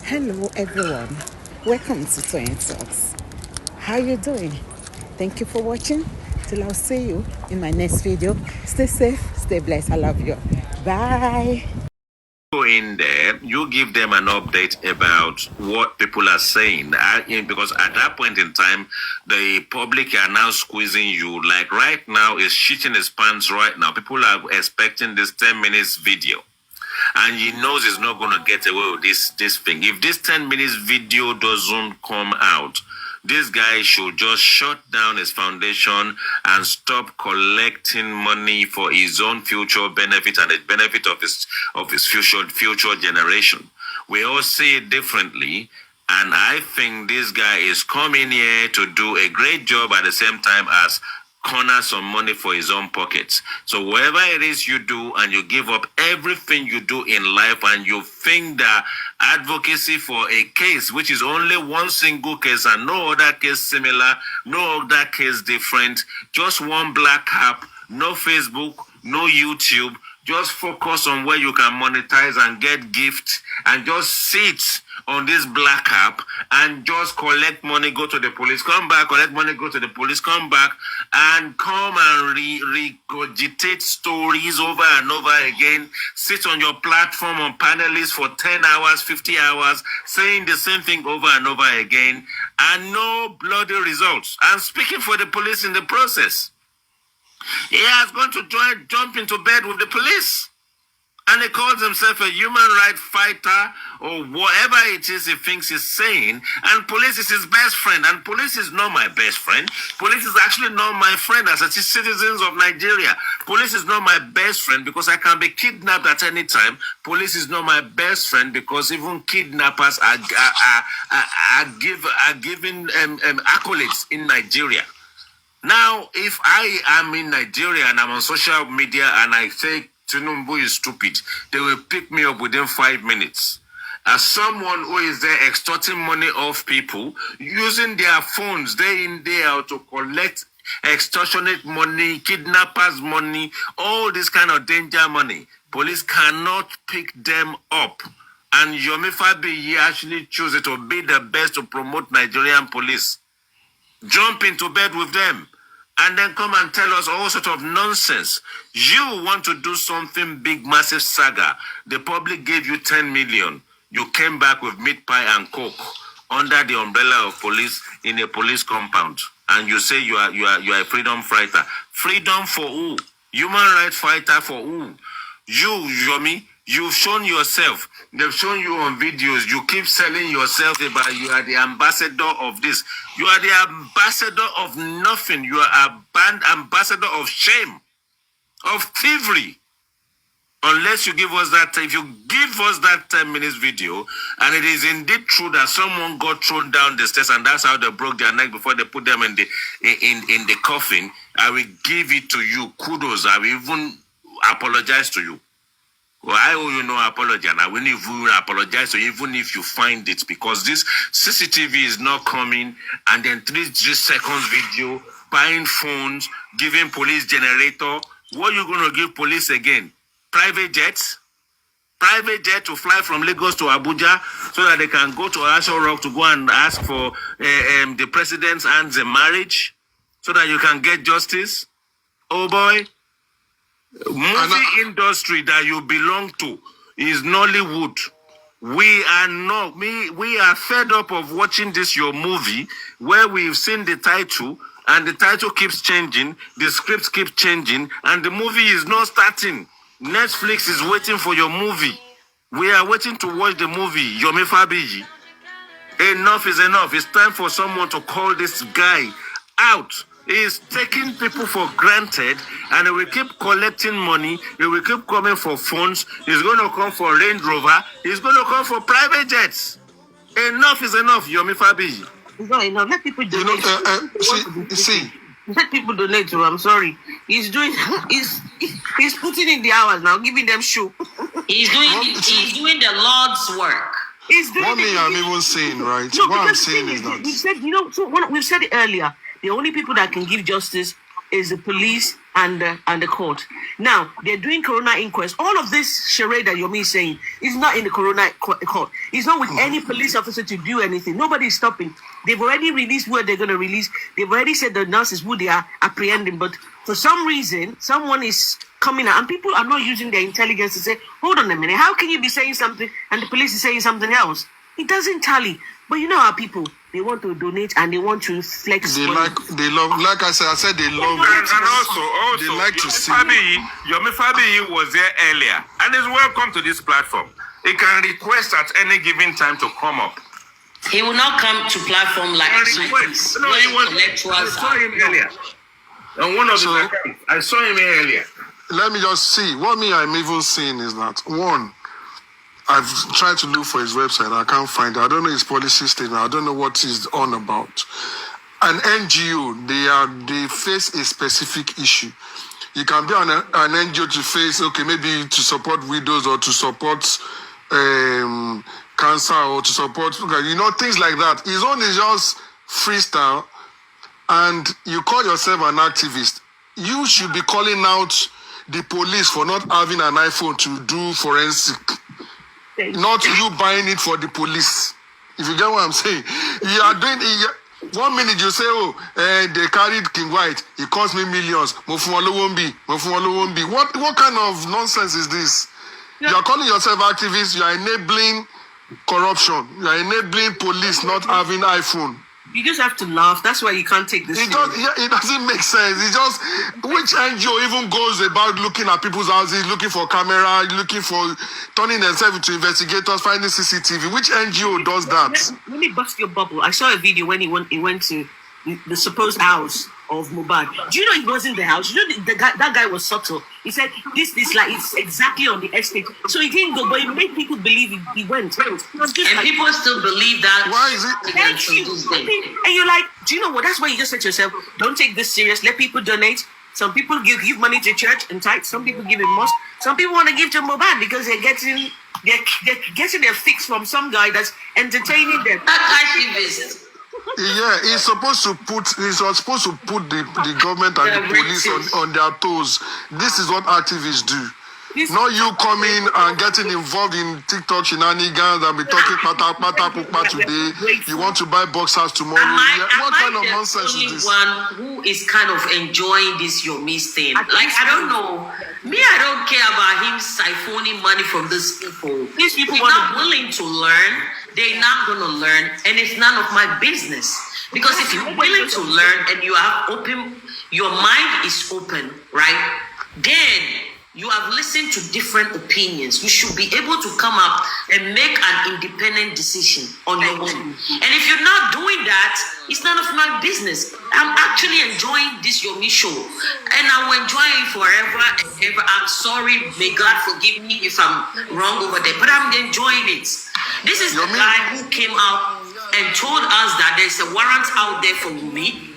Hello everyone, welcome to Toyeen Talks. How you doing? Thank you for watching. Till I'll see you in my next video. Stay safe, stay blessed. I love you. Bye. Go in there, you give them an update about what people are saying. Because at that point in time, the public are now squeezing you. Like right now, is shitting his pants right now. People are expecting this 10 minutes video. And he knows he's not going to get away with this thing. If this 10 minutes video doesn't come out, this guy should just shut down his foundation and stop collecting money for his own future benefit and the benefit of his future generation. We all see it differently, and I think this guy is coming here to do a great job at the same time as corner some money for his own pockets. So whatever it is you do and you give up everything you do in life and you think that advocacy for a case, which is only one single case and no other case similar, no other case different, just one black app, no Facebook, no YouTube, just focus on where you can monetize and get gifts and just sit on this black app and just collect money, go to the police, come back, collect money, go to the police, come back, and come and regurgitate stories over and over again, sit on your platform on panelists for 10 hours, 50 hours, saying the same thing over and over again, and no bloody results, and speaking for the police in the process. He has gone to jump into bed with the police. And he calls himself a human rights fighter or whatever it is he thinks he's saying. And police is his best friend. And police is not my best friend. Police is actually not my friend as citizens of Nigeria. Police is not my best friend because I can be kidnapped at any time. Police is not my best friend because even kidnappers are given accolades in Nigeria. Now, if I am in Nigeria and I'm on social media and I say Tinubu is stupid, they will pick me up within 5 minutes. As someone who is there extorting money off people, using their phones day in, day out to collect extortionate money, kidnappers' money, all this kind of danger money, police cannot pick them up. And Yomi Fabiyi actually chooses to be the best to promote Nigerian police. Jump into bed with them and then come and tell us all sort of nonsense. You want to do something big, massive saga. The public gave you 10 million. You came back with meat pie and coke under the umbrella of police in a police compound. And you say you are a freedom fighter. Freedom for who? Human rights fighter for who? You, Yomi, you've shown yourself. They've shown you on videos. You keep selling yourself about you are the ambassador of this. You are the ambassador of nothing. You are a banned ambassador of shame, of thievery. Unless you give us that, if you give us that 10 minutes video, and it is indeed true that someone got thrown down the stairs and that's how they broke their neck before they put them in the coffin, I will give it to you. Kudos. I will even apologize to you. Well, I owe you no apology, and I will even apologize to you, even if you find it, because this CCTV is not coming, and then 3 seconds video, buying phones, giving police generator. What are you going to give police again? Private jets? Private jet to fly from Lagos to Abuja so that they can go to Aso Rock to go and ask for the president's hands in marriage so that you can get justice? Oh boy. Movie industry that you belong to is Nollywood. We are fed up of watching this your movie where we've seen the title and the title keeps changing, the script keeps changing, and the movie is not starting. Netflix is waiting for your movie. We are waiting to watch the movie, Yomi Fabiyi. Enough is enough. It's time for someone to call this guy out. He's taking people for granted and he will keep collecting money. He will keep coming for phones. He's going to come for Range Rover. He's going to come for private jets. Enough is enough, Yomi Fabiyi. It's not enough. Let people donate. See. Let people donate to. I'm sorry. He's putting in the hours now, giving them shoe. He's doing the Lord's work. One thing I'm even saying, right? No, what I'm saying is that we've said it earlier. The only people that can give justice is the police and the court. Now they're doing coroner inquest. All of this charade that Yomi is saying is not in the coroner court. It's not with any police officer to do anything. Nobody's stopping. They've already released what they're going to release. They've already said the nurses who they are apprehending. But for some reason, someone is coming out, and people are not using their intelligence to say, "Hold on a minute. How can you be saying something and the police is saying something else?" It doesn't tally. But you know how people, they want to donate and they want to flex. They love, like I said, they love it. And also, they like to see. Yomi Fabiyi was there earlier and is welcome to this platform. He can request at any given time to come up. He will not come to platform like No, I saw him earlier. On one of his accounts. I saw him earlier. Let me just see. What I'm even seeing is that, one, I've tried to look for his website. I can't find it. I don't know his policy statement. I don't know what he's on about. An NGO, they face a specific issue. You can be an NGO to face, okay, maybe to support widows or to support cancer or to support, things like that. His own is just freestyle, and you call yourself an activist. You should be calling out the police for not having an iPhone to do forensic. Not you buying it for the police. If you get what I'm saying. You are doing it. 1 minute you say, they carried King White. It cost me millions. What kind of nonsense is this? Yeah. You are calling yourself activists. You are enabling corruption. You are enabling police not having iPhone. You just have to laugh. That's why you can't take this. It doesn't make sense. It's just, which NGO even goes about looking at people's houses, looking for camera, looking for turning themselves into investigators, finding CCTV? Which NGO does that? Let me bust your bubble. I saw a video when he went to the supposed house of Mohbad. Do you know he was in the house? You know that guy was subtle. He said this like it's exactly on the estate. So he didn't go, but he made people believe he went. And people still believe that. Why is it? Thank you. And you're like, do you know what? That's why you just said to yourself, don't take this serious. Let people donate. Some people give money to church and tithe. Some people give it mosque. Some people want to give to Mohbad because they're getting their fix from some guy that's entertaining them. Activist. Yeah, he was supposed to put the government and the police on their toes. This is what activists do. Not you coming and getting involved in TikTok shenanigans and be talking pata today. You want to buy boxers tomorrow. What kind of nonsense is this? One who is kind of enjoying this Yomi thing. I don't know. I don't care about him siphoning money from these people. These people are not willing to learn. They're not going to learn, and it's none of my business. Because if you're willing to learn and you are open, your mind is open, right? Then you have listened to different opinions. You should be able to come up and make an independent decision on your own. And if you're not doing that, it's none of my business. I'm actually enjoying this Yomi show. And I will enjoy it forever and ever. I'm sorry. May God forgive me if I'm wrong over there. But I'm enjoying it. This is the guy who came out and told us that there's a warrant out there for me.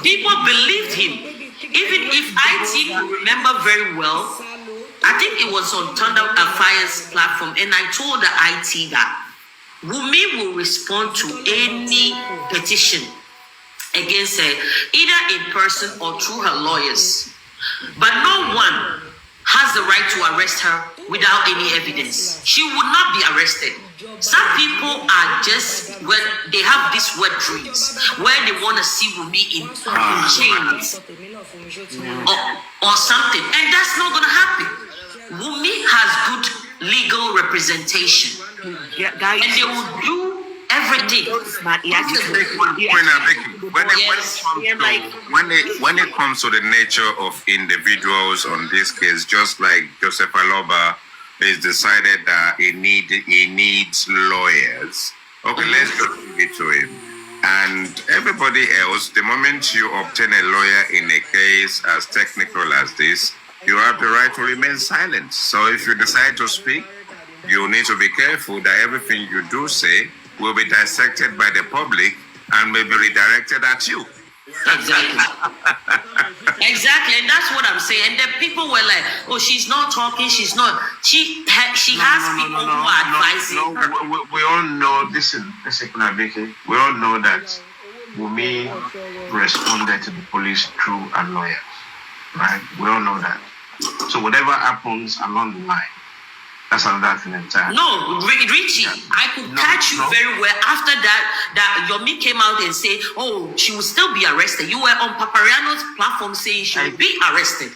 People believed him. Even if IT could remember very well, I think it was on Thunder Fire's platform, and I told the IT that Wumi will respond to any petition against her, either in person or through her lawyers. But no one has the right to arrest her without any evidence. She would not be arrested. Some people are just, when they have these wet dreams, where they want to see Wumi in chains or something, and that's not going to happen. Wumi has good legal representation, and they will do everything. When it comes to the nature of individuals on this case, just like Joseph Aloba is decided that he needs lawyers. Okay, let's just give it to him. And everybody else, the moment you obtain a lawyer in a case as technical as this, you have the right to remain silent. So if you decide to speak, you need to be careful that everything you do say will be dissected by the public and may be redirected at you. Exactly. Exactly, and that's what I'm saying. And then people were like, "Oh, she's not talking. She's not. She has people who are advising her." We all know this is We all know that Wumi responded to the police through a lawyer, right? We all know that. So whatever happens along the line, that's another thing entirely. No, Richie, I could catch you very well after that Yomi came out and said, oh, she will still be arrested. You were on Papariano's platform saying she will be arrested.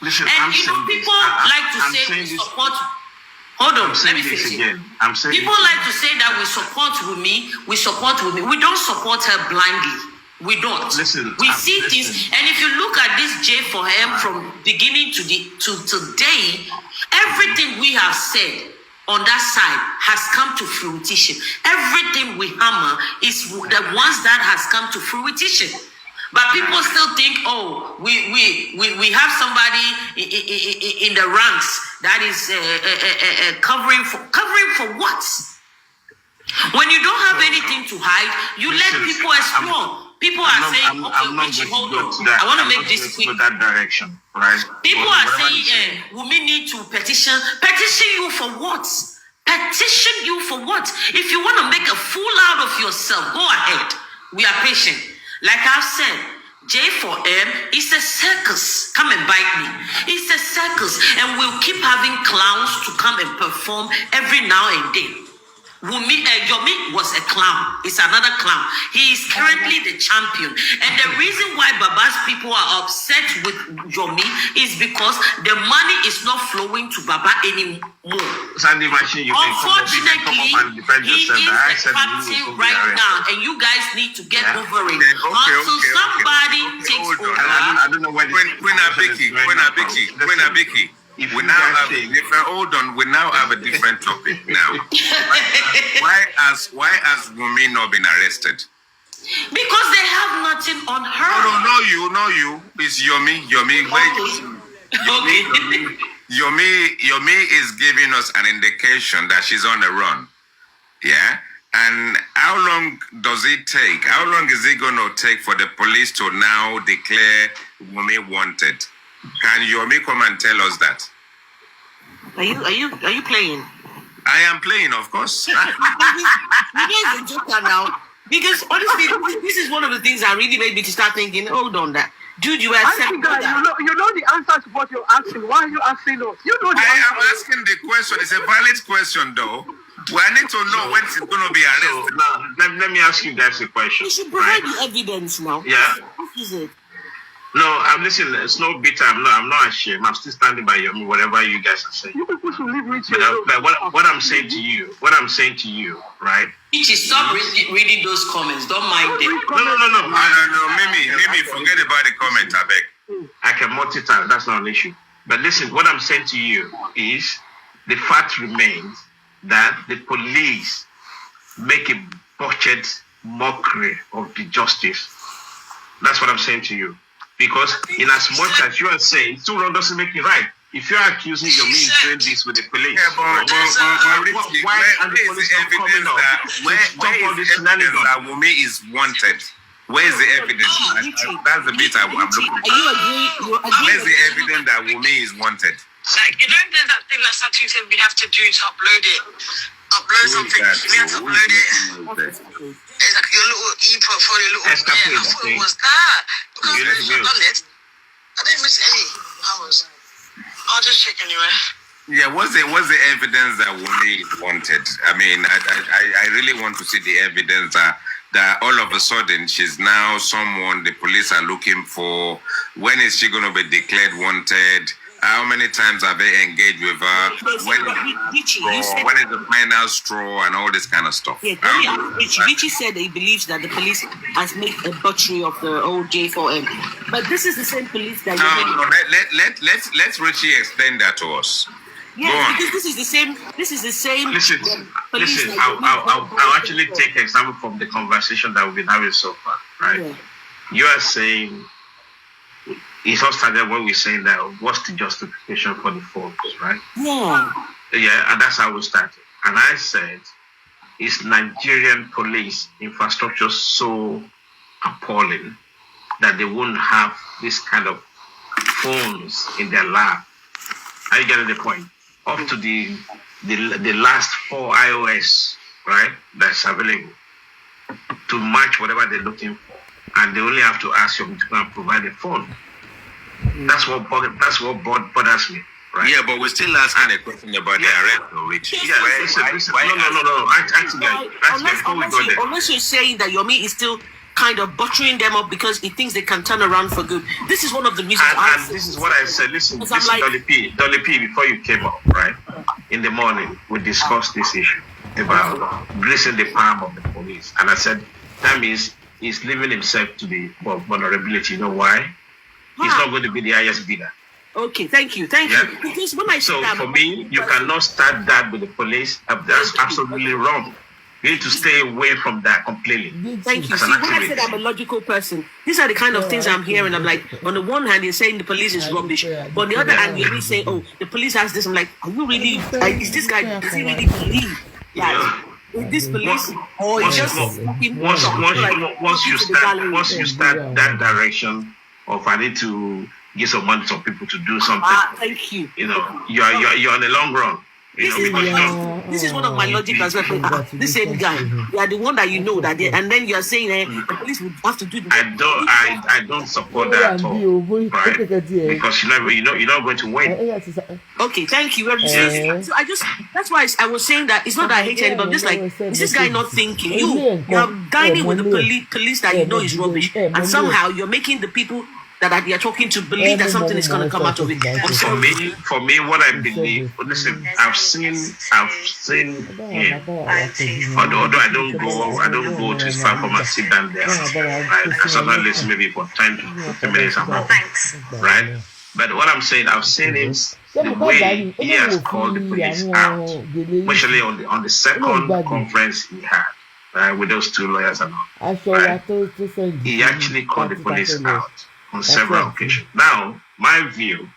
Listen, and people like to say we support. Hold on, let me finish it. People like to say that we support Wumi. We don't support her blindly. We don't. We see this, and if you look at this J4M from beginning to today, everything we have said on that side has come to fruition. Everything we hammer is the ones that has come to fruition. But people still think, oh, we have somebody in the ranks that is covering for what? When you don't have anything to hide, you let people explore. People are saying, okay, hold on. I want to make this quick. That direction, right? People are saying, we need to petition. Petition you for what? Petition you for what? If you want to make a fool out of yourself, go ahead. We are patient. Like I've said, J4M is a circus. Come and bite me. It's a circus. And we'll keep having clowns to come and perform every now and then. Yomi was a clown. It's another clown. He is currently the champion. And the reason why Baba's people are upset with Yomi is because the money is not flowing to Baba anymore. Unfortunately, he is the captain right now, and you guys need to get over it. Until somebody takes over. I don't know when Abiki. We now have a different. Hold on. We now have a different topic now. Why has Wumi not been arrested? Because they have nothing on her. No, you. It's Yomi. Yomi is giving us an indication that she's on the run. Yeah. And how long does it take? How long is it going to take for the police to now declare Wumi wanted? Can Yomi come and tell us that? Are you playing? I am playing, of course. You guys are joker now. Because honestly, this is one of the things that really made me to start thinking, hold on that. Dude, you are saying that. You know the answer to what you're asking. Why are you asking us? You know the answer. I am asking the question. It's a valid question, though. Well, I need to know when it's going to be arrested. So, now, let me ask you guys a question. You should provide the evidence now. Yeah. What is it? No, I'm listening. It's no bitter. I'm not ashamed. I'm still standing by you. Whatever you guys are saying. You people should leave Richie. But what I'm saying to you, right? Richie, stop reading those comments. Don't mind them. No, Mimi, forget about the comment, I beg. I can multitask. That's not an issue. But listen, what I'm saying to you is the fact remains that the police make a botched mockery of the justice. That's what I'm saying to you. Because in as much as you are saying, too wrong doesn't make it right. If you are accusing Yomi of doing this with the police, where is the evidence that Wumi is wanted? Where is the evidence? That's the bit I'm looking for. Where's the evidence that Wumi is wanted? Like, you know, there's that thing that Satu said we have to do to upload it. Upload something. We have to upload it. It's like your little e-portfolio, little. I thought it was that. Because I've done it. I didn't miss any hours. I'll just check anyway. Yeah, what's the evidence that Wumi is wanted? I mean, I really want to see the evidence that all of a sudden she's now someone the police are looking for. When is she going to be declared wanted? How many times have they engaged with her? When is the final straw and all this kind of stuff? Yeah, Richie said he believes that the police has made a butchery of the old J4M. But this is the same police that let's Richie explain that to us. Yeah, because this is the same. Listen. I'll actually take an example from the conversation that we've been having so far, right? Yeah. You are saying it's all started when we're saying that what's the justification for the forms, right? Yeah, and that's how we started. And I said, is Nigerian police infrastructure so appalling that they wouldn't have this kind of phones in their lab? Are you getting the point? Up to the last 4 iOS, right? That's available to match whatever they're looking for. and they only have to ask you to go and provide a phone. That's what bothers me. Right? Yeah, but we're still asking a question about the arrest, Rich. Yeah, no. Actually, unless you're saying that Yomi is still kind of buttering them up because he thinks they can turn around for good. This is one of the reasons. And this is what I said. Listen, Dolly P, before you came up, right? In the morning, we discussed this issue about gracing the palm of the police. And I said, that means he's leaving himself to the vulnerability. You know why? He's not going to be the highest bidder. Okay, thank you. Because when I for me, you cannot start that with the police. That's absolutely wrong. You need to stay away from that completely. Thank you. See, when I said I'm a logical person, these are the kind of things I'm hearing. I'm like, on the one hand, you're saying the police is rubbish, but on the other hand, you're really saying, oh, the police has this. I'm like, are you really? Like, is this guy? Does he really believe? Like, is this police or is just once you start that direction of I need to give some money to people to do something. Thank you. You know, you're on the long run. This is one of my logic as well. This same guy, you are the one that you know that, and then you are saying the police would have to do. I don't support that at all, right? Because you're not going to win. Okay, thank you. So that's why I was saying that it's not that I hate anybody. I'm just like, is this guy not thinking? You are dining with the police that you know is rubbish, and somehow you're making the people that you're talking to believe that something is going to come out of it. For me, what I believe, listen, I've seen him. Although I don't go to his platform and sit down there. Right? I sometimes listen maybe for 10 to 15 minutes and more. Right? But what I'm saying, I've seen him the way he has called the police out, especially on the second conference he had with those two lawyers and all. Right? He actually called the police out on several occasions. Now, my view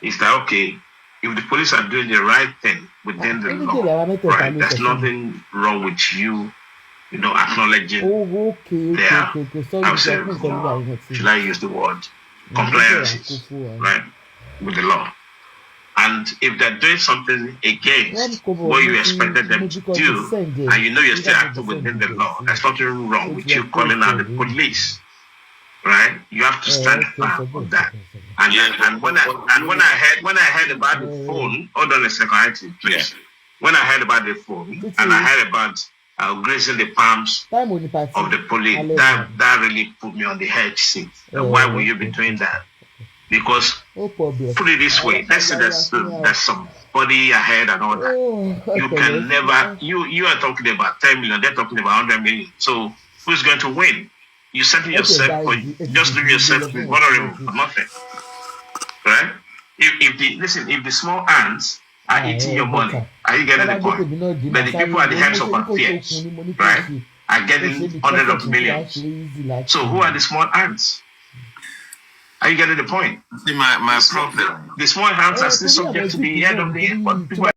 is that, okay, if the police are doing the right thing within the law, right, there's nothing wrong with you acknowledging their, I would say, should I use the word, compliances, right, with the law. And if they're doing something against what you expected them to do, and you know you're still acting within the law, there's nothing wrong with you calling out the police. Right, you have to stand firm on that. And when I heard about the phone, hold on a second, please. When I heard about the phone and I heard about grazing the palms of the police, that really put me on the edge seat. Why would you be doing that? Because put it this way, let's say there's somebody ahead and all that. You can never. You are talking about 10 million. They're talking about 100 million. So who's going to win? You settle yourself, or just leave yourself vulnerable for nothing, right? If the small ants are eating your money, are you getting the point? But the people at the heads of affairs, right, are getting hundreds of millions. So who are the small ants? Are you getting the point? See, my problem. The small ants are still subject to the end of the